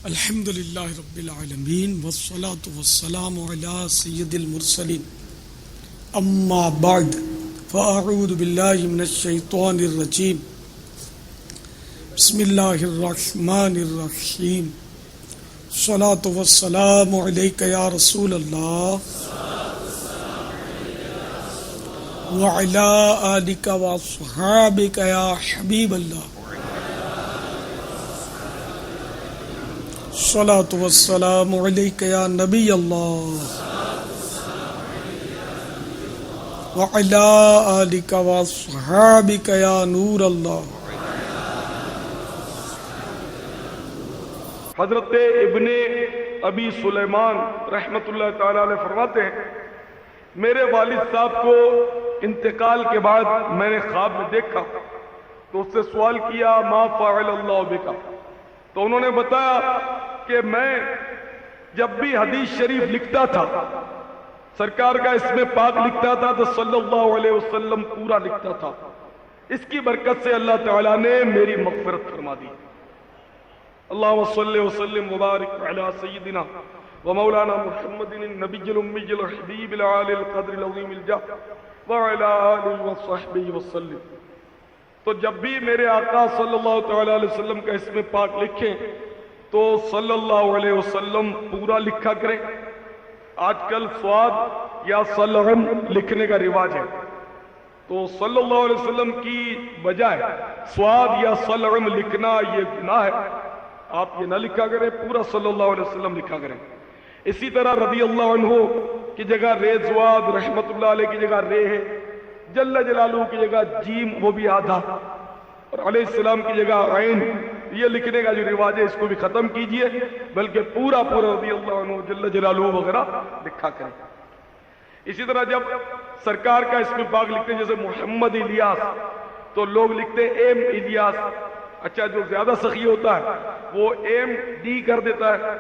الحمد للہ رب العالمین والصلاة والسلام علی سید المرسلین اما بعد فاعوذ باللہ من الشیطان الرجیم بسم اللہ الرحمن الرحیم الصلاة والسلام علیک یا رسول اللہ وعلی آلک واصحابک یا حبیب اللہ الصلاة والسلام علیک یا نبی اللہ وعلی آلک واصحابک یا نور اللہ۔ حضرت ابن ابی سلیمان رحمۃ اللہ تعالی علیہ فرماتے ہیں، میرے والد صاحب کو انتقال کے بعد میں نے خواب میں دیکھا تو اس سے سوال کیا ما فعل اللہ بک، تو انہوں نے بتایا کہ میں جب بھی حدیث شریف لکھتا تھا، سرکار کا اسم پاک لکھتا تھا تو صلی اللہ علیہ وسلم پورا لکھتا تھا، اس کی برکت سے اللہ تعالیٰ نے میری مغفرت فرما دی۔ اللہم صلی وسلم وبارک علی سیدنا ومولانا محمد النبی الامی الحبیب العالی القدر العظیم الجاہ وعلی آلہ وصحبہ وسلم۔ تو جب بھی میرے آقا صلی اللہ تعالی علیہ وسلم کا اسم پاک لکھیں تو صلی اللہ علیہ وسلم پورا لکھا کریں۔ آج کل صاد یا صلعم لکھنے کا رواج ہے، تو صلی اللہ علیہ وسلم کی بجائے صاد یا صلعم لکھنا یہ گناہ ہے، آپ یہ نہ لکھا کریں، پورا صلی اللہ علیہ وسلم لکھا کریں۔ اسی طرح رضی اللہ عنہ کی جگہ رے زواد، رحمت اللہ علیہ کی جگہ رے ہے، جل جلالہ کی جگہ جیم وہ بھی آدھا، اور علیہ السلام کی جگہ عین، یہ لکھنے کا جو رواج ہے اس کو بھی ختم کیجئے، بلکہ پورا رضی اللہ عنہ جل جلالہ وغیرہ لکھا کریں۔ اسی طرح جب سرکار کا اسم پاک لکھتے ہیں جیسے محمد الیاس تو لوگ لکھتے ہیں ایم الیاس، اچھا جو زیادہ سخی ہوتا ہے وہ ایم ڈی کر دیتا ہے،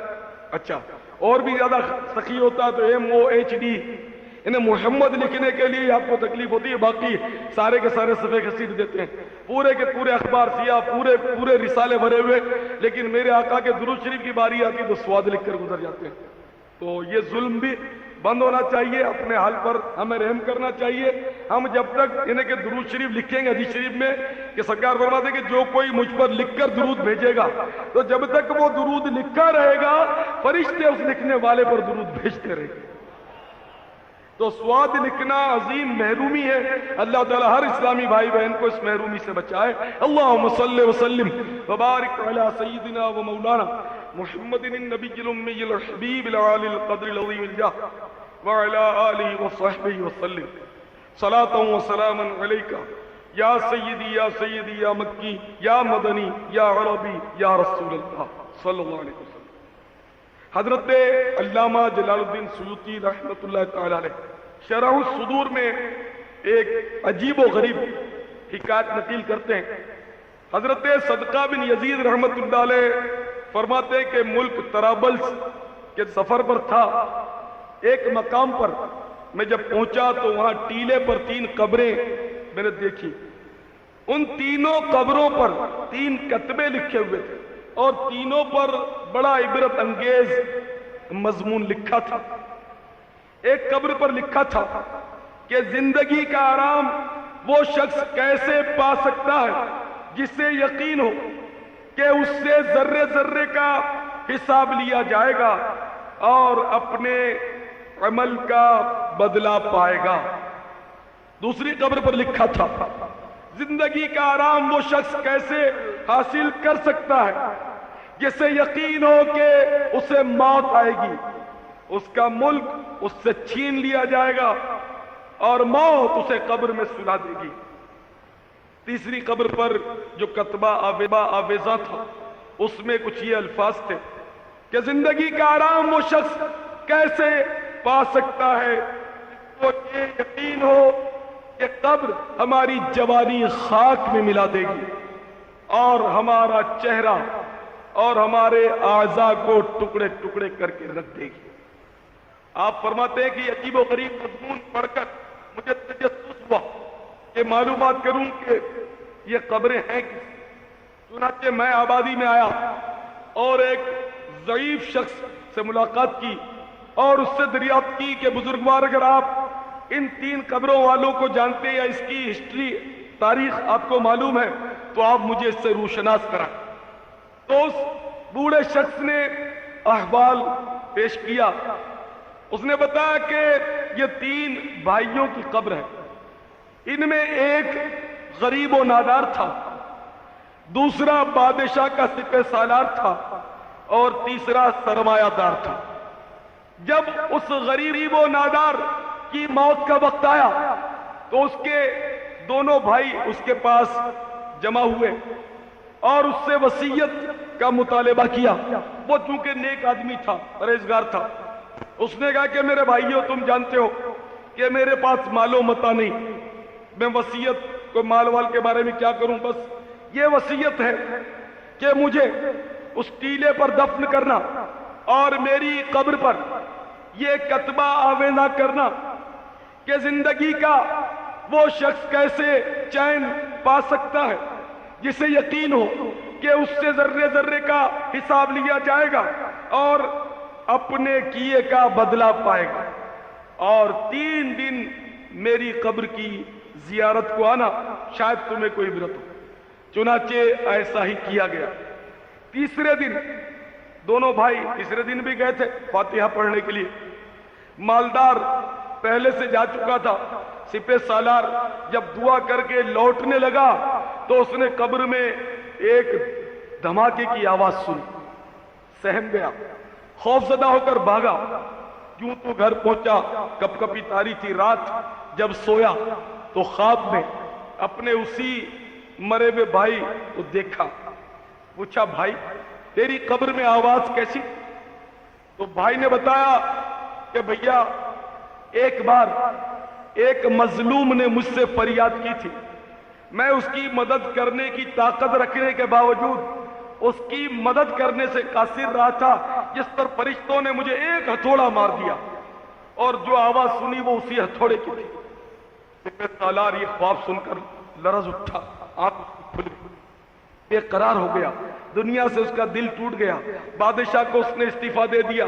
اچھا اور بھی زیادہ سخی ہوتا ہے تو ایم او ایچ ڈی۔ انہیں محمد لکھنے کے لیے آپ کو تکلیف ہوتی ہے، باقی سارے کے سارے صفحے گھسیٹ دیتے ہیں، پورے کے پورے اخبار سیاہ، پورے رسالے بھرے ہوئے، لیکن میرے آقا کے درود شریف کی باری آتی تو سواد لکھ کر گزر جاتے ہیں۔ تو یہ ظلم بھی بند ہونا چاہیے، اپنے حال پر ہمیں رحم کرنا چاہیے۔ ہم جب تک انہیں کہ درود شریف لکھیں گے حدیث شریف میں کہ سرکار فرماتے ہیں کہ جو کوئی مجھ پر لکھ کر درود بھیجے گا تو جب تک وہ درود لکھا رہے گا فرشتے اس لکھنے والے پر درود بھیجتے رہیں گے۔ تو سواد لکھنا عظیم محرومی ہے، اللہ تعالیٰ ہر اسلامی بھائی بہن کو اس محرومی سے بچائے۔ اللہم صلی وسلم وبارک علی سیدنا و مولانا محمد النبی الامی الحبیب العالی القدر العظیم الجاہ وعلی آلہ وصحبہ وسلم۔ صلاۃ و سلام علیک یا سیدی یا مکی یا مدنی یا عربی یا رسول اللہ صلی اللہ علیہ وسلم۔ حضرت علامہ جلال الدین سیوطی رحمۃ اللہ تعالی علیہ شرح الصدور میں ایک عجیب و غریب حکایت نقل کرتے ہیں۔ حضرت صدقہ بن یزید رحمۃ اللہ علیہ فرماتے ہیں کہ ملک طرابلس کے سفر پر تھا، ایک مقام پر میں جب پہنچا تو وہاں ٹیلے پر 3 قبریں میں نے دیکھی، ان تینوں قبروں پر 3 کتبے لکھے ہوئے تھے اور تینوں پر بڑا عبرت انگیز مضمون لکھا تھا۔ ایک قبر پر لکھا تھا کہ زندگی کا آرام وہ شخص کیسے پا سکتا ہے جسے یقین ہو کہ اس سے ذرے ذرے کا حساب لیا جائے گا اور اپنے عمل کا بدلہ پائے گا۔ دوسری قبر پر لکھا تھا زندگی کا آرام وہ شخص کیسے حاصل کر سکتا ہے جسے یقین ہو کہ اسے موت آئے گی، اس کا ملک اس سے چھین لیا جائے گا اور موت اسے قبر میں سلا دے گی۔ تیسری قبر پر جو کتبہ آویزاں تھا اس میں کچھ یہ الفاظ تھے کہ زندگی کا آرام وہ شخص کیسے پا سکتا ہے وہ یہ یقین ہو کہ قبر ہماری جوانی خاک میں ملا دے گی اور ہمارا چہرہ اور ہمارے اعضاء کو ٹکڑے ٹکڑے کر کے رکھ دے گی۔ آپ فرماتے ہیں کہ یہ عجیب و غریب مضمون پڑھ کر مجھے تجسس ہوا کہ معلومات کروں کہ یہ قبریں ہیں کس۔ چنانچہ میں آبادی میں آیا اور ایک ضعیف شخص سے ملاقات کی اور اس سے دریافت کی کہ بزرگوار اگر آپ ان 3 قبروں والوں کو جانتے یا اس کی ہسٹری تاریخ آپ کو معلوم ہے تو آپ مجھے اس سے روشناس کرائیں۔ تو اس بوڑھے شخص نے احوال پیش کیا۔ اس نے بتایا کہ یہ 3 بھائیوں کی قبر ہے، ان میں ایک غریب و نادار تھا، دوسرا بادشاہ کا سپہ سالار تھا اور تیسرا سرمایہ دار تھا۔ جب اس غریب و نادار کی موت کا وقت آیا تو اس کے دونوں بھائی اس کے پاس جمع ہوئے اور اس سے وصیت کا مطالبہ کیا۔ وہ چونکہ نیک آدمی تھا، پرہیزگار تھا، اس نے کہا کہ میرے بھائیوں تم جانتے ہو کہ میرے پاس مال و متاع نہیں، میں وصیت کو مال وال کے بارے میں کیا کروں، بس یہ وصیت ہے کہ مجھے اس ٹیلے پر دفن کرنا اور میری قبر پر یہ کتبہ آویزاں کرنا کہ زندگی کا وہ شخص کیسے چین پا سکتا ہے جسے یقین ہو کہ اس سے ذرے ذرے کا حساب لیا جائے گا اور اپنے کیے کا بدلہ پائے گا، اور 3 دن میری قبر کی زیارت کو آنا، شاید تمہیں کوئی عبرت ہو۔ چنانچہ ایسا ہی کیا گیا۔ تیسرے دن دونوں بھائی تیسرے دن بھی گئے تھے فاتحہ پڑھنے کے لیے۔ مالدار پہلے سے جا چکا تھا، سپہ سالار جب دعا کر کے لوٹنے لگا تو اس نے قبر میں ایک دھماکے کی آواز سنی، سہم گیا، خوف زدہ ہو کر بھاگا، کیوں تو گھر پہنچا، کپ کپی تاری تھی رات، جب سویا تو خواب میں اپنے اسی مرے ہوئے بھائی کو دیکھا۔ پوچھا بھائی تیری قبر میں آواز کیسی؟ تو بھائی نے بتایا کہ بھیا ایک بار ایک مظلوم نے مجھ سے فریاد کی تھی، میں اس کی مدد کرنے کی طاقت رکھنے کے باوجود اس کی مدد کرنے سے قاصر رہا تھا، جس پر فرشتوں نے مجھے ایک ہتھوڑا مار دیا اور جو آواز سنی وہ اسی ہتھوڑے کی تھی۔ سپہ سالار یہ خواب سن کر لرز اٹھا، آنکھ کھل گئی، بے قرار ہو گیا، دنیا سے اس کا دل ٹوٹ گیا۔ بادشاہ کو اس نے استعفیٰ دے دیا،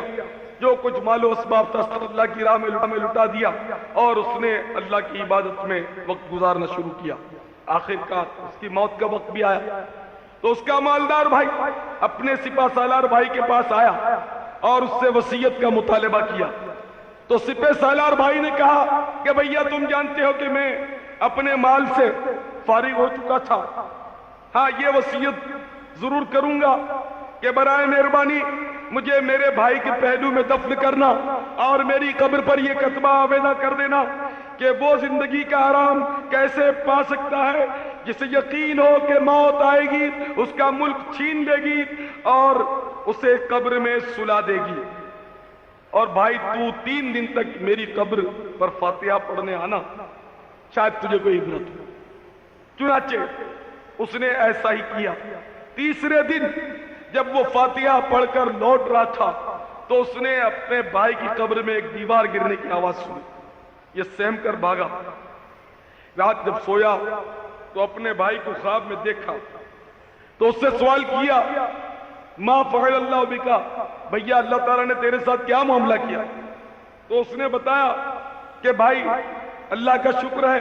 جو کچھ مال و اسباب تھا سب اللہ کی راہ میں لٹا دیا اور اس نے اللہ کی عبادت میں وقت گزارنا شروع کیا۔ آخرکار اس کی موت کا وقت بھی آیا تو اس کا مالدار بھائی اپنے سپہ سالار بھائی کے پاس آیا اور اس سے وصیت کا مطالبہ کیا۔ تو سپہ سالار بھائی نے کہا کہ بھیا تم جانتے ہو کہ میں اپنے مال سے فارغ ہو چکا تھا، ہاں یہ وصیت ضرور کروں گا کہ برائے مہربانی مجھے میرے بھائی کے پہلو میں دفن کرنا اور میری قبر پر یہ کتبہ آویزاں کر دینا کہ وہ زندگی کا آرام کیسے پا سکتا ہے جسے یقین ہو کہ موت آئے گی، اس کا ملک چھین لے گی اور اسے قبر میں سلا دے گی، اور بھائی تو 3 دن تک میری قبر پر فاتحہ پڑھنے آنا، شاید تجھے کوئی عبرت ہو۔ چنانچہ اس نے ایسا ہی کیا۔ تیسرے دن جب وہ فاتحہ پڑھ کر لوٹ رہا تھا تو اس نے اپنے بھائی کی قبر میں ایک دیوار گرنے کی آواز سنی، یہ سہم کر بھاگا۔ رات جب سویا تو اپنے بھائی کو خواب میں دیکھا تو اس سے سوال کیا، ما فعل اللہ بکا، بھیا اللہ تعالیٰ نے تیرے ساتھ کیا معاملہ کیا؟ تو اس نے بتایا کہ بھائی اللہ کا شکر ہے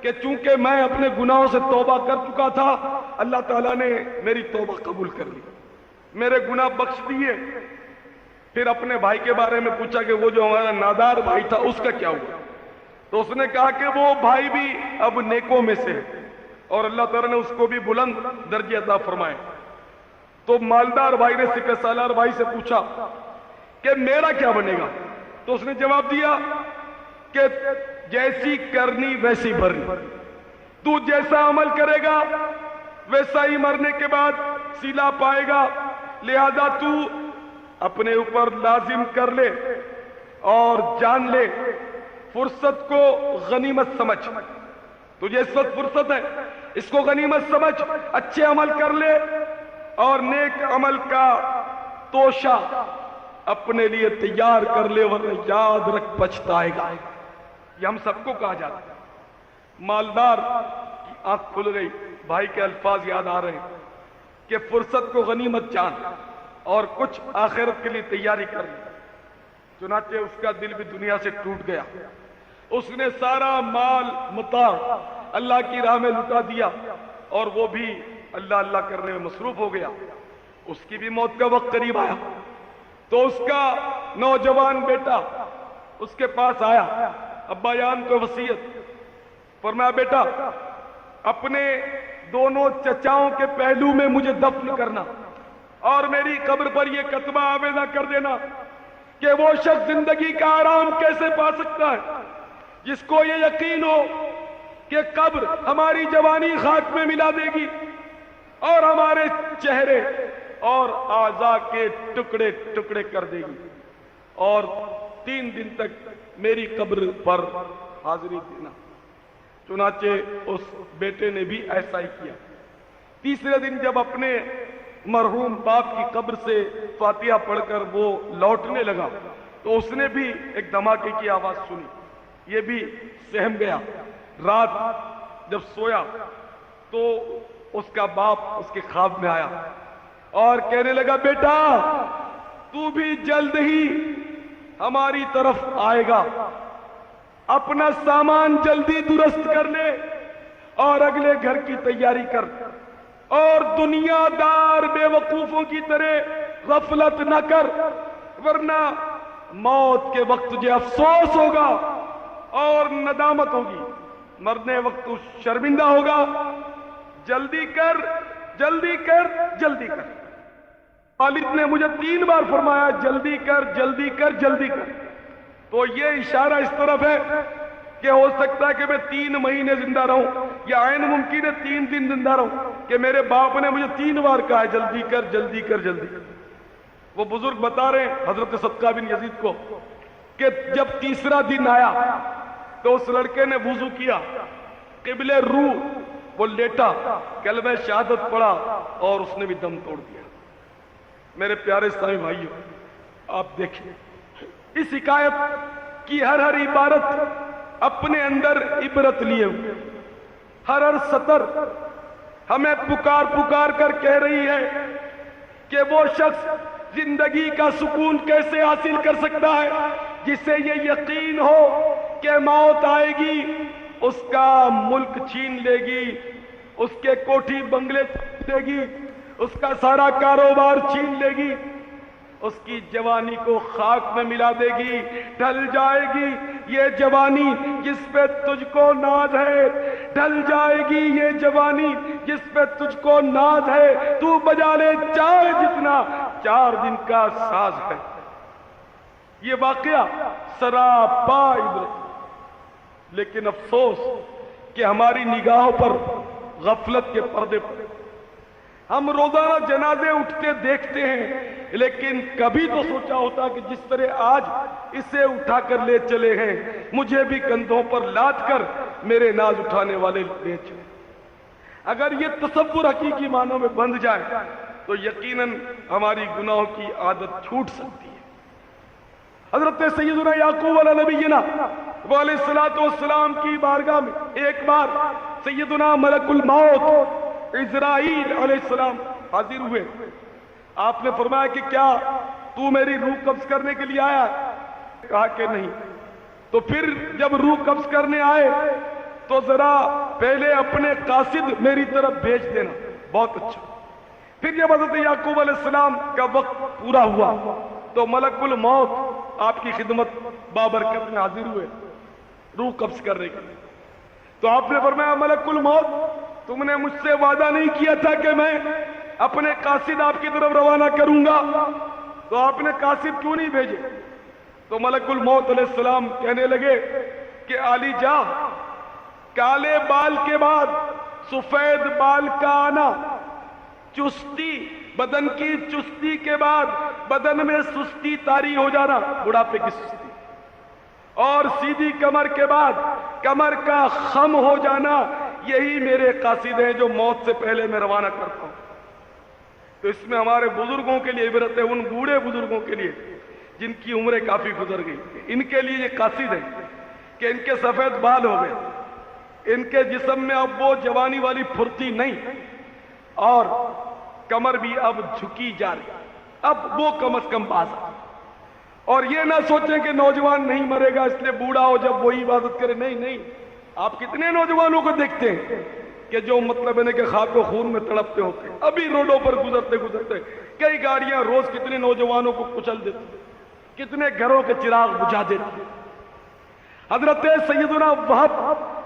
کہ چونکہ میں اپنے گناہوں سے توبہ کر چکا تھا، اللہ تعالیٰ نے میری توبہ قبول کر لی، میرے گناہ بخش دیے۔ پھر اپنے بھائی کے بارے میں پوچھا کہ وہ جو ہمارا نادار بھائی تھا اس کا کیا ہوا؟ تو اس نے کہا کہ وہ بھائی بھی اب نیکوں میں سے ہے اور اللہ تعالیٰ نے اس کو بھی بلند درجے عطا فرمائے۔ تو مالدار بھائی نے سپہ سالار بھائی سے پوچھا کہ میرا کیا بنے گا؟ تو اس نے جواب دیا کہ جیسی کرنی ویسی بھرنی، تو جیسا عمل کرے گا ویسا ہی مرنے کے بعد صلہ پائے گا، لہذا تو اپنے اوپر لازم کر لے اور جان لے، فرصت کو غنیمت سمجھ، تجھے اس وقت فرصت ہے، اس کو غنیمت سمجھ، اچھے عمل کر لے اور نیک عمل کا توشہ اپنے لیے تیار کر لے، ورنہ یاد رکھ پچھتائے گا۔ یہ ہم سب کو کہا جاتا ہے۔ مالدار کی آنکھ کھل گئی، بھائی کے الفاظ یاد آ رہے ہیں کہ فرصت کو غنیمت جان اور کچھ آخرت کے لیے تیاری کر لی۔ چنانچہ اس کا دل بھی دنیا سے ٹوٹ گیا، اس نے سارا مال متاع اللہ کی راہ میں لٹا دیا اور وہ بھی اللہ اللہ کرنے میں مصروف ہو گیا۔ اس کی بھی موت کا وقت قریب آیا تو اس کا نوجوان بیٹا اس کے پاس آیا، ابا جان کو وصیت فرمایا، بیٹا اپنے دونوں چچاؤں کے پہلو میں مجھے دفن کرنا اور میری قبر پر یہ کتبہ آویزہ کر دینا کہ وہ شخص زندگی کا آرام کیسے پا سکتا ہے جس کو یہ یقین ہو کہ قبر ہماری جوانی خاک میں ملا دے گی اور ہمارے چہرے اور اعضاء کے ٹکڑے ٹکڑے کر دے گی، اور 3 دن تک میری قبر پر حاضری دینا۔ چنانچہ اس بیٹے نے بھی ایسا ہی کیا۔ تیسرے دن جب اپنے مرحوم باپ کی قبر سے فاتحہ پڑھ کر وہ لوٹنے لگا تو اس نے بھی ایک دھماکے کی آواز سنی، یہ بھی سہم گیا۔ رات جب سویا تو اس کا باپ اس کے خواب میں آیا اور کہنے لگا، بیٹا تو بھی جلد ہی ہماری طرف آئے گا، اپنا سامان جلدی درست کر لے اور اگلے گھر کی تیاری کر، اور دنیا دار بے وقوفوں کی طرح غفلت نہ کر، ورنہ موت کے وقت تجھے افسوس ہوگا اور ندامت ہوگی، مرنے وقت تو شرمندہ ہوگا۔ جلدی کر جلدی کر جلدی کر۔ والد نے مجھے 3 بار فرمایا، جلدی کر جلدی کر جلدی کر، تو یہ اشارہ اس طرف ہے کہ ہو سکتا ہے کہ میں 3 مہینے زندہ رہوں، یا عین ممکن ہے 3 دن زندہ رہوں، کہ میرے باپ نے مجھے 3 بار کہا ہے جلدی کر جلدی کر جلدی کر۔ وہ بزرگ بتا رہے ہیں حضرت صدقہ بن یزید کو کہ جب تیسرا دن آیا تو اس لڑکے نے وضو کیا، قبلہ روح وہ لیٹا، کلمہ شہادت پڑھا اور اس نے بھی دم توڑ دیا۔ میرے پیارے اسلامی بھائیوں، آپ دیکھیں اس حکایت کی ہر عبارت اپنے اندر عبرت لیے ہوئے، ہر سطر ہمیں پکار پکار کر کہہ رہی ہے کہ وہ شخص زندگی کا سکون کیسے حاصل کر سکتا ہے جسے یہ یقین ہو کہ موت آئے گی، اس کا ملک چھین لے گی، اس کے کوٹھی بنگلے چھین لے گی، اس کا سارا کاروبار چھین لے گی، اس کی جوانی کو خاک میں ملا دے گی، ڈھل جائے گی یہ جوانی جس پہ تجھ کو ناز ہے، ڈھل جائے گی یہ جوانی جس پہ تجھ کو ناز ہے، تو بجا لے چاہے جتنا، 4 دن کا ساز ہے۔ یہ واقعہ سراپا عبرت، لیکن افسوس کہ ہماری نگاہوں پر غفلت کے پردے پر ہم روزانہ جنازے اٹھتے دیکھتے ہیں، لیکن کبھی تو سوچا ہوتا کہ جس طرح آج اسے اٹھا کر لے چلے ہیں مجھے بھی کندھوں پر لاد کر میرے ناز اٹھانے والے لے چلے۔ اگر یہ تصور حقیقی معنوں میں بندھ جائے تو یقیناً ہماری گناہوں کی عادت چھوٹ سکتی ہے۔ حضرت سیدنا یعقوب علیہ نبینا علیہ السلام کی بارگاہ میں ایک بار سیدنا ملک الموت عزرائیل علیہ السلام حاضر ہوئے۔ آپ نے فرمایا کہ کیا تو میری روح قبض کرنے کے لیے آیا؟ کہا کہ نہیں۔ تو پھر جب روح قبض کرنے آئے تو ذرا پہلے اپنے قاصد میری طرف بھیج دینا۔ بہت اچھا۔ پھر جب حضرت یعقوب علیہ السلام کا وقت پورا ہوا تو ملک الموت آپ کی خدمت بابرکت میں حاضر ہوئے روح قبض کرنے کے لیے۔ تو آپ نے فرمایا ملک الموت تم نے مجھ سے وعدہ نہیں کیا تھا کہ میں اپنے قاصد آپ کی طرف روانہ کروں گا، تو آپ نے قاصد کیوں نہیں بھیجے؟ تو ملک الموت علیہ السلام کہنے لگے کہ علی جا، کالے بال کے بعد سفید بال کا آنا، چستی بدن کی چستی کے بعد بدن میں سستی طاری ہو جانا، بڑھاپے کی سستی، اور سیدھی کمر کے بعد کمر کا خم ہو جانا، یہی میرے قاصد ہیں جو موت سے پہلے میں روانہ کرتا ہوں۔ تو اس میں ہمارے بزرگوں کے لیے عبرت ہے، ان بوڑھے بزرگوں کے لیے جن کی عمریں کافی گزر گئی، ان کے لیے یہ قاصد ہے کہ ان کے سفید بال ہو گئے، ان کے جسم میں اب وہ جوانی والی پھرتی نہیں، اور کمر بھی اب جھکی جا رہی۔ اب وہ کم از کم باز آئے. اور یہ نہ سوچیں کہ نوجوان نہیں مرے گا اس لیے بوڑھا ہو جب وہی عبادت کرے. نہیں نہیں, آپ کتنے نوجوانوں کو دیکھتے ہیں کہ جو مطلب ہے کہ خاک و خون میں تڑپتے ہوتے ہیں, ابھی روڈوں پر گزرتے گزرتے کئی گاڑیاں روز کتنے نوجوانوں کو کچل دیتی, کتنے گھروں کے چراغ بجھا دیتی. حضرت سیدنا وہب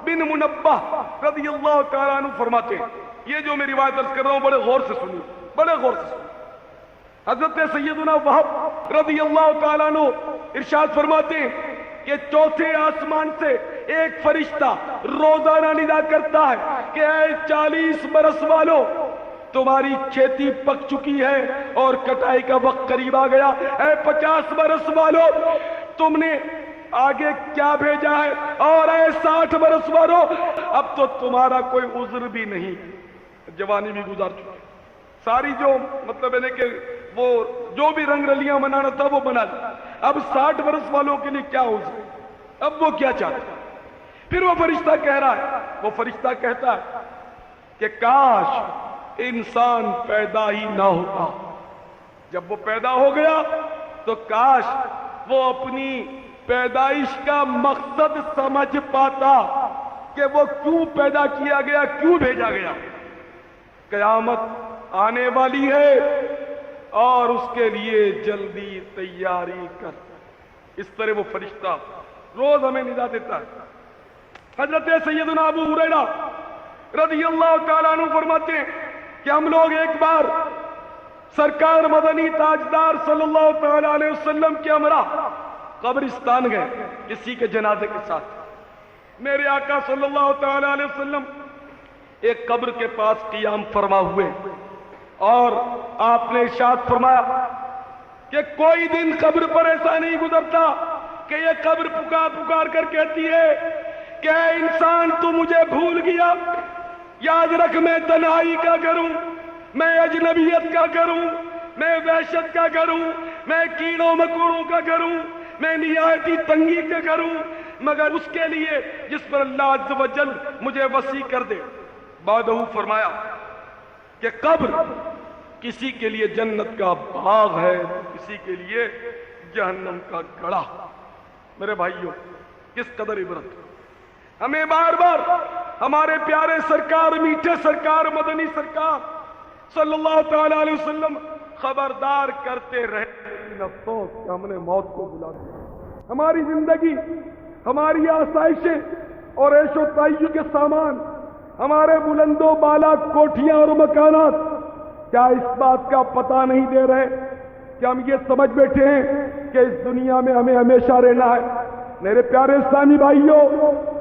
بن منبہ رضی اللہ تعالیٰ عنہ فرماتے ہیں, یہ جو میں روایت عرض کر رہا ہوں بڑے غور سے سنیے, بڑے غور سے سنیے. حضرت سیدنا وہب رضی اللہ تعالیٰ عنہ ارشاد فرماتے ہیں کہ چوتھے آسمان سے ایک فرشتہ روزانہ ندا کرتا ہے کہ اے 40 برس والو, تمہاری کھیتی پک چکی ہے اور کٹائی کا وقت قریب آ گیا. اے 50 برس والو, تم نے آگے کیا بھیجا ہے, اور اے 60 برس والو, اب تو تمہارا کوئی عذر بھی نہیں, جوانی بھی گزار چکی, ساری جو مطلب ہے کہ وہ جو بھی رنگ رلیاں منانا تھا وہ بنا لیا. اب 60 برس والوں کے لیے کیا عذر ہے, اب وہ کیا چاہتے. پھر وہ فرشتہ کہہ رہا ہے, وہ فرشتہ کہتا ہے کہ کاش انسان پیدا ہی نہ ہوتا. جب وہ پیدا ہو گیا تو کاش وہ اپنی پیدائش کا مقصد سمجھ پاتا کہ وہ کیوں پیدا کیا گیا, کیوں بھیجا گیا. قیامت آنے والی ہے اور اس کے لیے جلدی تیاری کر. اس طرح وہ فرشتہ روز ہمیں ندا دیتا ہے. حضرت سیدنا ابو ہریرہ رضی اللہ تعالیٰ عنہ فرماتے ہیں کہ ہم لوگ ایک بار سرکار مدنی تاجدار صلی اللہ تعالیٰ علیہ وسلم کے ہمراہ قبرستان گئے کسی کے جنازے کے ساتھ. میرے آقا صلی اللہ تعالیٰ علیہ وسلم ایک قبر کے پاس قیام فرما ہوئے اور آپ نے ارشاد فرمایا کہ کوئی دن قبر پر ایسا نہیں گزرتا کہ یہ قبر پکار پکار کر کہتی ہے کہ اے انسان تو مجھے بھول گیا, یاد رکھ میں تنہائی کا کروں, میں اجنبیت کا کروں, میں وحشت کا کروں, میں کیڑوں مکوڑوں کا کروں, میں نہایتی تنگی کا کروں, مگر اس کے لیے جس پر اللہ عز و جل مجھے وسیع کر دے. بعدہ فرمایا کہ قبر کسی کے لیے جنت کا باغ ہے, کسی کے لیے جہنم کا گڑھا. میرے بھائیوں, کس قدر عبرت. ہمیں بار بار ہمارے پیارے سرکار, میٹھے سرکار, مدنی سرکار صلی اللہ تعالی علیہ وسلم خبردار کرتے رہے. افسوس کہ ہم نے موت کو بلا دیا. ہماری زندگی, ہماری آسائشیں اور عیش و تعیش کے سامان, ہمارے بلند و بالا کوٹھیاں اور مکانات کیا اس بات کا پتہ نہیں دے رہے کہ ہم یہ سمجھ بیٹھے ہیں کہ اس دنیا میں ہمیں ہمیشہ رہنا ہے. میرے پیارے اسلامی بھائیوں,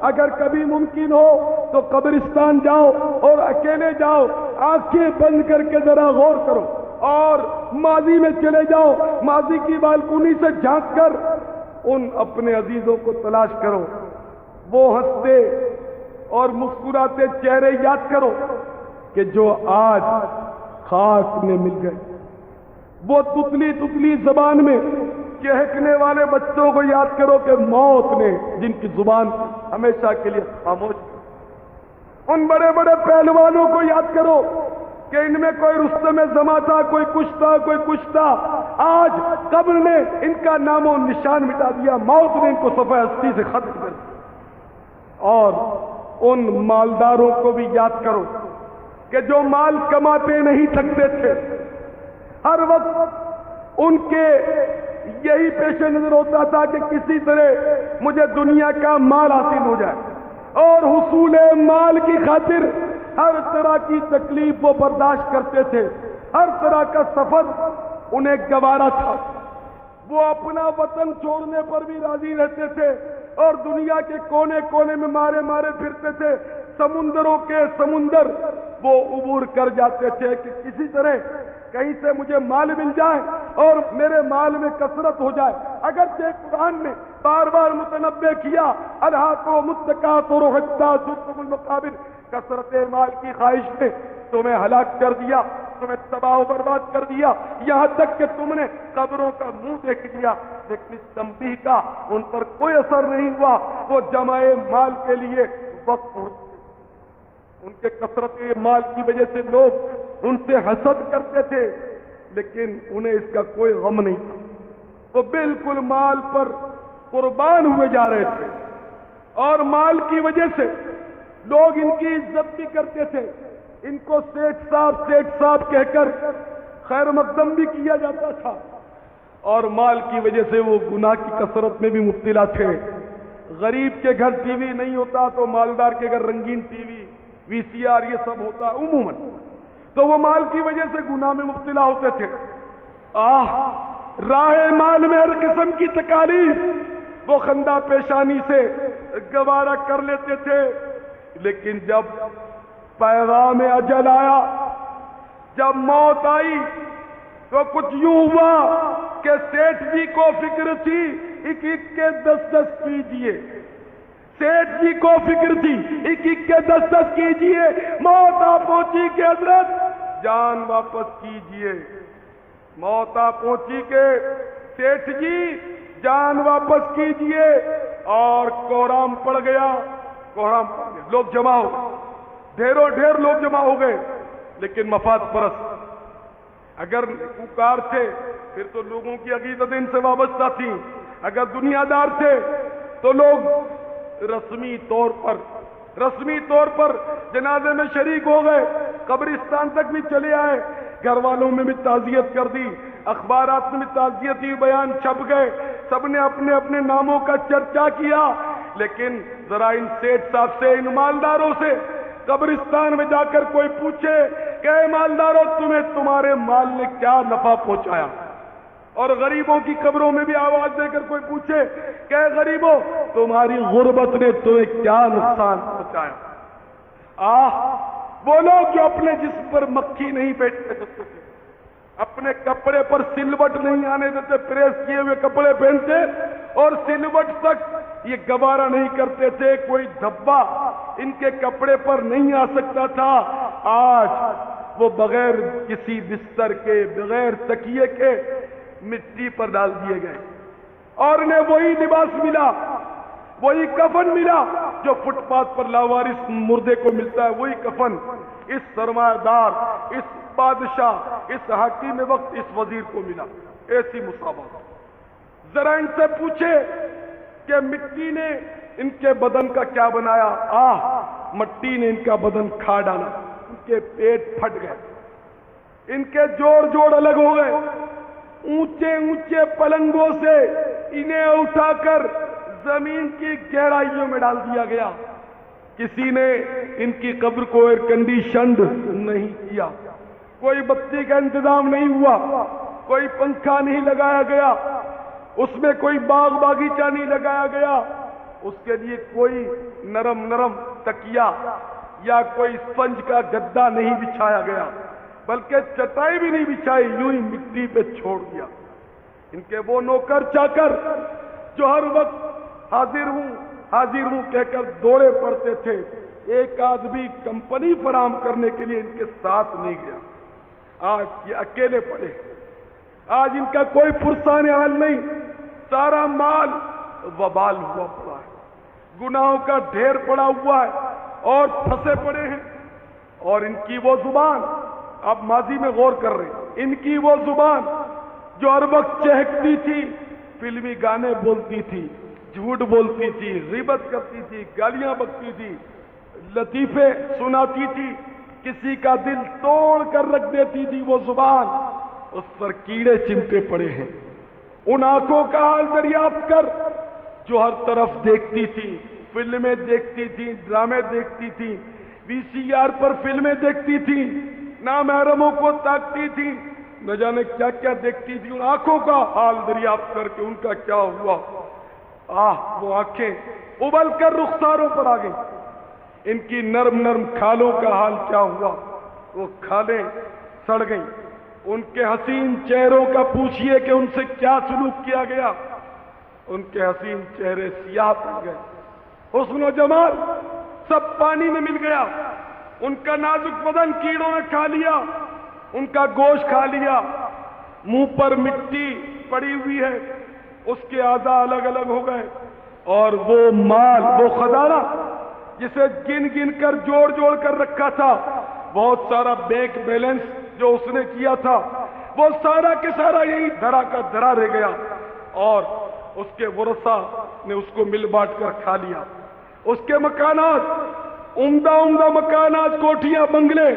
اگر کبھی ممکن ہو تو قبرستان جاؤ اور اکیلے جاؤ, آنکھیں بند کر کے ذرا غور کرو اور ماضی میں چلے جاؤ, ماضی کی بالکونی سے جھانک کر ان اپنے عزیزوں کو تلاش کرو. وہ ہنستے اور مسکراتے چہرے یاد کرو کہ جو آج خاک میں مل گئے. وہ تتلی تتلی زبان میں چہکنے والے بچوں کو یاد کرو کہ موت نے جن کی زبان ہمیشہ کے لیے خاموش. ان بڑے بڑے پہلوانوں کو یاد کرو کہ ان میں کوئی رستم زماں تھا, کوئی کچھ تھا, کوئی کچھ تھا. آج قبر نے ان کا نام و نشان مٹا دیا, موت نے ان کو صفحہ ہستی سے ختم کر دیا. اور ان مالداروں کو بھی یاد کرو کہ جو مال کماتے نہیں تھکتے تھے, ہر وقت ان کے یہی پیش نظر ہوتا تھا کہ کسی طرح مجھے دنیا کا مال حاصل ہو جائے, اور حصول مال کی خاطر ہر طرح کی تکلیف وہ برداشت کرتے تھے, ہر طرح کا سفر انہیں گوارا تھا. وہ اپنا وطن چھوڑنے پر بھی راضی رہتے تھے اور دنیا کے کونے کونے میں مارے مارے پھرتے تھے. سمندروں کے سمندر وہ عبور کر جاتے تھے کہ کسی طرح کہیں سے مجھے مال مل جائے اور میرے مال میں کثرت ہو جائے. اگرچہ قرآن نے بار بار متنبہ کیا, الہاکم التکاثر حتی زرتم المقابر, کثرت مال کی خواہش نے تمہیں ہلاک کر دیا, تمہیں تباہ و برباد کر دیا, یہاں تک کہ تم نے قبروں کا منہ دیکھ لیا. لیکن اس تنبیہ کا ان پر کوئی اثر نہیں ہوا. وہ جمع مال کے لیے وقت ہوتے, ان کے کثرت مال کی وجہ سے لوگ ان سے حسد کرتے تھے, لیکن انہیں اس کا کوئی غم نہیں تھا. وہ بالکل مال پر قربان ہوئے جا رہے تھے اور مال کی وجہ سے لوگ ان کی عزت بھی کرتے تھے. ان کو سیٹھ صاحب کہہ کر خیر مقدم بھی کیا جاتا تھا اور مال کی وجہ سے وہ گناہ کی کثرت میں بھی مبتلا تھے. غریب کے گھر ٹی وی نہیں ہوتا تو مالدار کے گھر رنگین ٹی وی وی سی آر یہ سب ہوتا عموماً. تو وہ مال کی وجہ سے گناہ میں مبتلا ہوتے تھے. راہ مال میں ہر قسم کی تکالیف وہ خندہ پیشانی سے گوارا کر لیتے تھے. لیکن جب پیغام اجل آیا، جب موت آئی، تو کچھ یوں ہوا کہ سیٹھ جی کو فکر تھی ایک ایک کے 10 کیجئے. سیٹھ جی کو فکر تھی ایک ایک کے 10 کیجئے. موت آ پہنچی کہ حضرت جان واپس کیجئے. موت آ پہنچی کہ سیٹھ جی جان واپس کیجئے. اور کوہرام پڑ گیا. لوگ جمع ہو گئے، ڈھیروں ڈھیر لوگ جمع ہو گئے. لیکن مفاد پرست اگر پکار تھے پھر تو لوگوں کی عقیدت ان سے وابستہ تھی. اگر دنیا دار تھے تو لوگ رسمی طور پر جنازے میں شریک ہو گئے، قبرستان تک بھی چلے آئے، گھر والوں میں بھی تعزیت کر دی، اخبارات میں بھی تعزیتی بیان چھپ گئے، سب نے اپنے اپنے ناموں کا چرچا کیا. لیکن ذرا ان سیٹھ صاحب سے، ان مالداروں سے قبرستان میں جا کر کوئی پوچھے کہ اے مالداروں تمہیں تمہارے مال نے کیا نفع پہنچایا. اور غریبوں کی قبروں میں بھی آواز دے کر کوئی پوچھے کہ اے غریبوں تمہاری غربت نے تمہیں کیا نقصان پہنچایا. وہ لوگ جو اپنے جسم پر مکھی نہیں بیٹھتے تھے، اپنے کپڑے پر سلوٹ نہیں آنے دیتے، پریس کیے ہوئے کپڑے پہنتے اور سلوٹ تک یہ گوارا نہیں کرتے تھے، کوئی دھبا ان کے کپڑے پر نہیں آ سکتا تھا. آج وہ بغیر کسی بستر کے، بغیر تکیے کے مٹی پر ڈال دیے گئے اور انہیں وہی لباس ملا، وہی کفن ملا جو فٹ پاتھ پر لاوارث مردے کو ملتا ہے. وہی کفن اس سرمایہ دار، اس بادشاہ، اس حاکم وقت، اس وزیر کو ملا. ایسی مساوات. ذرا ان سے پوچھے کہ مٹی نے ان کے بدن کا کیا بنایا. مٹی نے ان کا بدن کھا ڈالا، ان کے پیٹ پھٹ گئے، ان کے جوڑ الگ ہو گئے. اونچے اونچے پلنگوں سے انہیں اٹھا کر زمین کی گہرائیوں میں ڈال دیا گیا. کسی نے ان کی قبر کو ایئر کنڈیشنڈ نہیں کیا، کوئی بتی کا انتظام نہیں ہوا، کوئی پنکھا نہیں لگایا گیا، اس میں کوئی باغ باغیچہ نہیں لگایا گیا، اس کے لیے کوئی نرم تکیا یا کوئی اسپنج کا گدا نہیں بچھایا گیا، بلکہ چٹائی بھی نہیں بچھائی، یوں ہی مٹی پہ چھوڑ دیا. ان کے وہ نوکر چاکر جو ہر وقت حاضر ہوں کہہ کر دوڑے پڑتے تھے، ایک آدمی کمپنی فراہم کرنے کے لیے ان کے ساتھ نہیں گیا. آج یہ اکیلے پڑے، آج ان کا کوئی پرسان حال نہیں، سارا مال وبال ہوا پڑا ہے، گناہوں کا ڈھیر پڑا ہوا ہے اور پھنسے پڑے ہیں. اور ان کی وہ زبان، آپ ماضی میں غور کر رہے ہیں، ان کی وہ زبان جو ہر وقت چہکتی تھی، فلمی گانے بولتی تھی، جھوٹ بولتی تھی، غیبت کرتی تھی، گالیاں بکتی تھی، لطیفے سناتی تھی، کسی کا دل توڑ کر رکھ دیتی تھی، وہ زبان اس پر کیڑے چمٹے پڑے ہیں. ان آنکھوں کا حال دریافت کر جو ہر طرف دیکھتی تھی، فلمیں دیکھتی تھی، ڈرامے دیکھتی تھی، وی سی آر پر فلمیں دیکھتی تھی، نامحرموں کو تاکتی تھی، نہ جانے کیا کیا دیکھتی تھی. ان آنکھوں کا حال دریافت کر کے ان کا کیا ہوا. وہ آنکھیں ابل کر رخساروں پر آ گئیں. ان کی نرم کھالوں کا حال کیا ہوا. وہ کھالیں سڑ گئیں. ان کے حسین چہروں کا پوچھئے کہ ان سے کیا سلوک کیا گیا. ان کے حسین چہرے سیاہ پڑ گئے، حسن و جمال سب پانی میں مل گیا. ان کا نازک بدن کیڑوں نے کھا لیا، ان کا گوشت کھا لیا، منہ پر مٹی پڑی ہوئی ہے، اس کے اعضاء الگ الگ ہو گئے. اور وہ مال، وہ خزانہ جسے گن کر جوڑ کر رکھا تھا، بہت سارا بینک بیلنس جو اس نے کیا تھا، وہ سارا کے سارا یہی دھرا کا دھرا رہ گیا، اور اس کے ورثہ نے اس کو مل بانٹ کر کھا لیا۔ اس کے مکانات، عمدہ عمدہ مکانات، کوٹھیاں، بنگلے،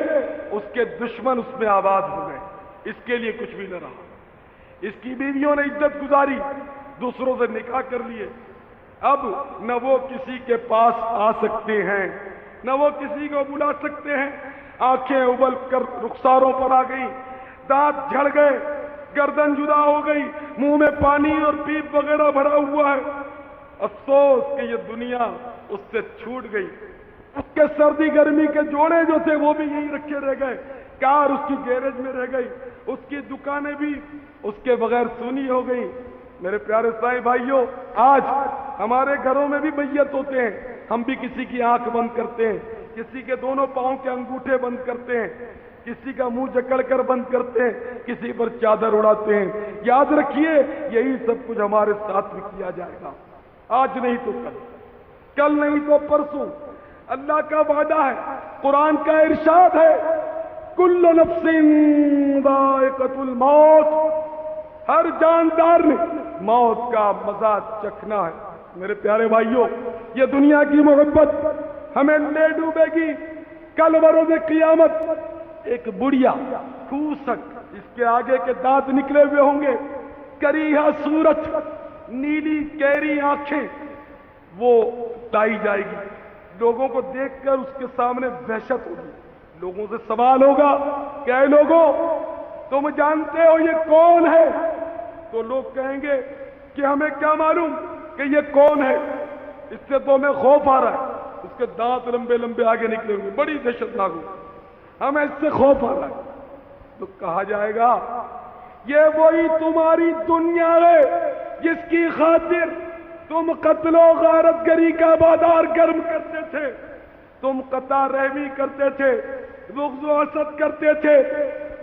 اس کے دشمن اس میں آباد ہو گئے، اس کے لیے کچھ بھی نہ رہا۔ اس کی بیویوں نے عزت گزاری، دوسروں سے نکاح کر لیے، اب نہ وہ کسی کے پاس آ سکتے ہیں، نہ وہ کسی کو بلا سکتے ہیں۔ آنکھیں ابل کر رخساروں پر آ گئی، دانت جھڑ گئے، گردن جدا ہو گئی، منہ میں پانی اور پیپ وغیرہ بھرا ہوا ہے۔ افسوس کہ یہ دنیا اس سے چھوٹ گئی۔ اس کے سردی گرمی کے جوڑے جو تھے وہ بھی یہیں رکھے رہ گئے، کار اس کی گیرج میں رہ گئی، اس کی دکانیں بھی اس کے بغیر سونی ہو گئی۔ میرے پیارے سائیں بھائیوں، آج ہمارے گھروں میں بھی میت ہوتے ہیں، ہم بھی کسی کی آنکھ بند کرتے ہیں، کسی کے دونوں پاؤں کے انگوٹھے بند کرتے ہیں، کسی کا منہ جکڑ کر بند کرتے ہیں، کسی پر چادر اڑاتے ہیں۔ یاد رکھیے یہی سب کچھ ہمارے ساتھ بھی کیا جائے گا، آج نہیں تو کل، کل نہیں تو پرسوں۔ اللہ کا وعدہ ہے، قرآن کا ارشاد ہے، کل نفس ذائقۃ الموت، ہر جاندار نے موت کا مزہ چکھنا ہے۔ میرے پیارے بھائیوں، یہ دنیا کی محبت ہمیں لے ڈوبے گی۔ کل بروز قیامت ایک بڑھیا کھوسک، اس کے آگے کے دانت نکلے ہوئے ہوں گے، کریہا صورت، نیلی کیری آنکھیں، وہ لائی جائے گی۔ لوگوں کو دیکھ کر اس کے سامنے وحشت ہوگی، لوگوں سے سوال ہوگا کہ اے لوگوں، تم جانتے ہو یہ کون ہے؟ تو لوگ کہیں گے کہ ہمیں کیا معلوم کہ یہ کون ہے، اس سے تو ہمیں خوف آ رہا ہے، اس کے دانت لمبے لمبے آگے نکلے ہوئے، بڑی دہشت ناک ہوگی، ہمیں اس سے خوف آ رہا ہے۔ تو کہا جائے گا یہ وہی تمہاری دنیا ہے جس کی خاطر تم قتل و غارت گری کا بازار گرم کرتے تھے، تم قطع رحمی کرتے تھے، بغض و حسد کرتے تھے،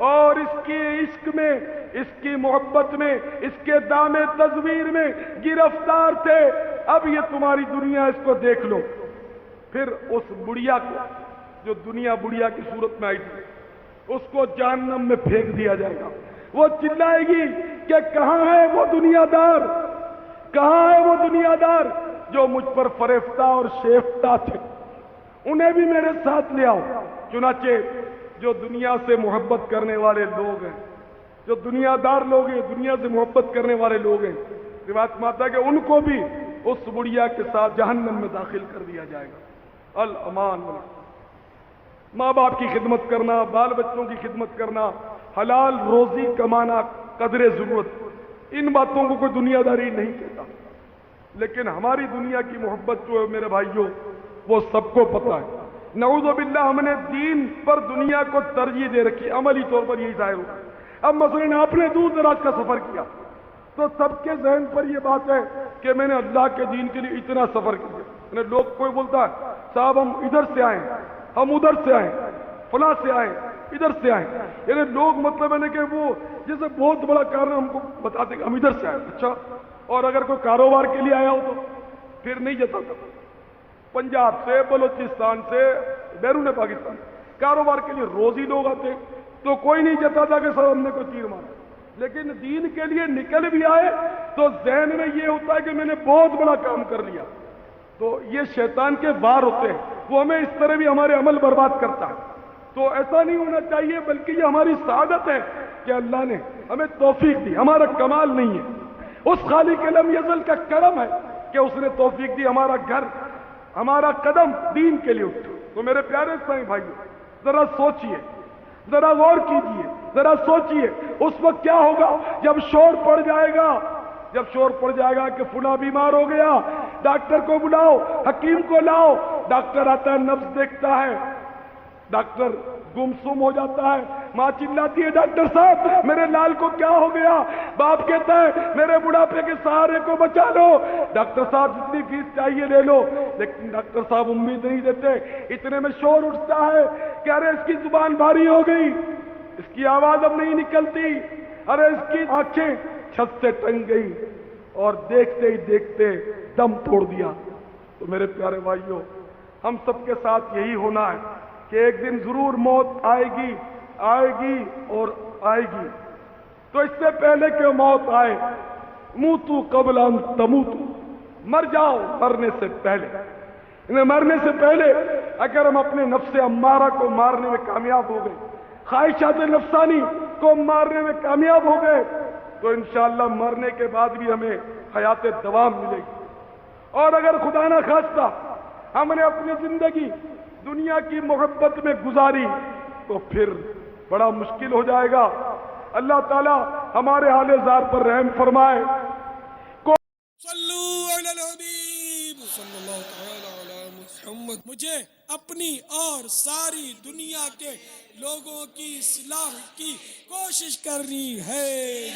اور اس کے عشق میں، اس کی محبت میں، اس کے دام تزویر میں گرفتار تھے۔ اب یہ تمہاری دنیا، اس کو دیکھ لو۔ پھر اس بڑھیا کو، جو دنیا بڑھیا کی صورت میں آئی تھی، اس کو جہنم میں پھینک دیا جائے گا۔ وہ چلائے گی کہ کہاں ہے وہ دنیا دار، کہاں ہے وہ دنیا دار جو مجھ پر فریفتہ اور شیفتہ تھے، انہیں بھی میرے ساتھ لے آؤ۔ چنانچہ جو دنیا سے محبت کرنے والے لوگ ہیں، جو دنیا دار لوگ ہیں، دنیا سے محبت کرنے والے لوگ ہیں، روایت میں آتا ہے کہ ان کو بھی اس بڑھیا کے ساتھ جہنم میں داخل کر دیا جائے گا۔ الامان والا ماں باپ کی خدمت کرنا، بال بچوں کی خدمت کرنا، حلال روزی کمانا، قدر ضرورت، ان باتوں کو کوئی دنیا داری نہیں کہتا، لیکن ہماری دنیا کی محبت جو ہے میرے بھائیوں، وہ سب کو پتہ ہے۔ نعوذ باللہ ہم نے دین پر دنیا کو ترجیح دے رکھی، عملی طور پر یہی ظاہر ہوتا ہے۔ اب مثلاً آپ نے دور دراز کا سفر کیا تو سب کے ذہن پر یہ بات ہے کہ میں نے اللہ کے دین کے لیے اتنا سفر کیا۔ یعنی لوگ کوئی بولتا ہے صاحب ہم ادھر سے آئے، ہم ادھر سے آئے، فلاں سے آئے، ادھر سے آئے، یعنی لوگ مطلب ہے کہ وہ جیسے بہت بڑا کارن ہم کو بتاتے کہ ہم ادھر سے آئے۔ اچھا، اور اگر کوئی کاروبار کے لیے آیا ہو تو پھر نہیں جاتا، پنجاب سے، بلوچستان سے، بیرون پاکستان کاروبار کے لیے روزی لوگ آتے تو کوئی نہیں جاتا تھا کہ سر ہم نے کوئی تیر مارا، لیکن دین کے لیے نکل بھی آئے تو ذہن میں یہ ہوتا ہے کہ میں نے بہت بڑا کام کر لیا۔ تو یہ شیطان کے وار ہوتے ہیں، وہ ہمیں اس طرح بھی ہمارے عمل برباد کرتا ہے۔ تو ایسا نہیں ہونا چاہیے، بلکہ یہ ہماری سعادت ہے کہ اللہ نے ہمیں توفیق دی، ہمارا کمال نہیں ہے، اس خالق لم یزل کا کرم ہے کہ اس نے توفیق دی، ہمارا گھر، ہمارا قدم دین کے لیے اٹھا۔ تو میرے پیارے سائیں بھائیو، ذرا سوچئے، ذرا غور کیجئے، ذرا سوچئے اس وقت کیا ہوگا جب شور پڑ جائے گا، جب شور پڑ جائے گا کہ فلاں بیمار ہو گیا، ڈاکٹر کو بلاؤ، حکیم کو لاؤ، ڈاکٹر آتا ہے، نبض دیکھتا ہے، ڈاکٹر گمسم ہو جاتا ہے، ماں چلاتی ہے ڈاکٹر صاحب میرے لال کو کیا ہو گیا، باپ کہتا ہے میرے بڑھاپے کے سہارے کو بچا لو، ڈاکٹر صاحب جتنی فیس چاہیے لے لو، لیکن ڈاکٹر صاحب امید نہیں دیتے۔ اتنے میں شور اٹھتا ہے کہ ارے اس کی زبان بھاری ہو گئی، اس کی آواز اب نہیں نکلتی، ارے اس کی آنکھیں چھت سے ٹنگ گئی، اور دیکھتے ہی دیکھتے دم توڑ دیا۔ تو میرے پیارے بھائیوں، ہم سب کے ساتھ یہی ہونا ہے کہ ایک دن ضرور موت آئے گی، آئے گی اور آئے گی، تو اس سے پہلے کہ موت آئے، موتو قبل ان تموتو، مر جاؤ مرنے سے پہلے۔ مرنے سے پہلے اگر ہم اپنے نفس امارہ کو مارنے میں کامیاب ہو گئے، خواہشات نفسانی کو مارنے میں کامیاب ہو گئے، تو انشاءاللہ مرنے کے بعد بھی ہمیں حیات دوام ملے گی۔ اور اگر خدا نہ خواستہ ہم نے اپنی زندگی دنیا کی محبت میں گزاری تو پھر بڑا مشکل ہو جائے گا۔ اللہ تعالی ہمارے حال زار پر رحم فرمائے۔ صلو علی الحبیب صلی اللہ تعالی علی محمد۔ مجھے اپنی اور ساری دنیا کے لوگوں کی اصلاح کی کوشش کرنی ہے۔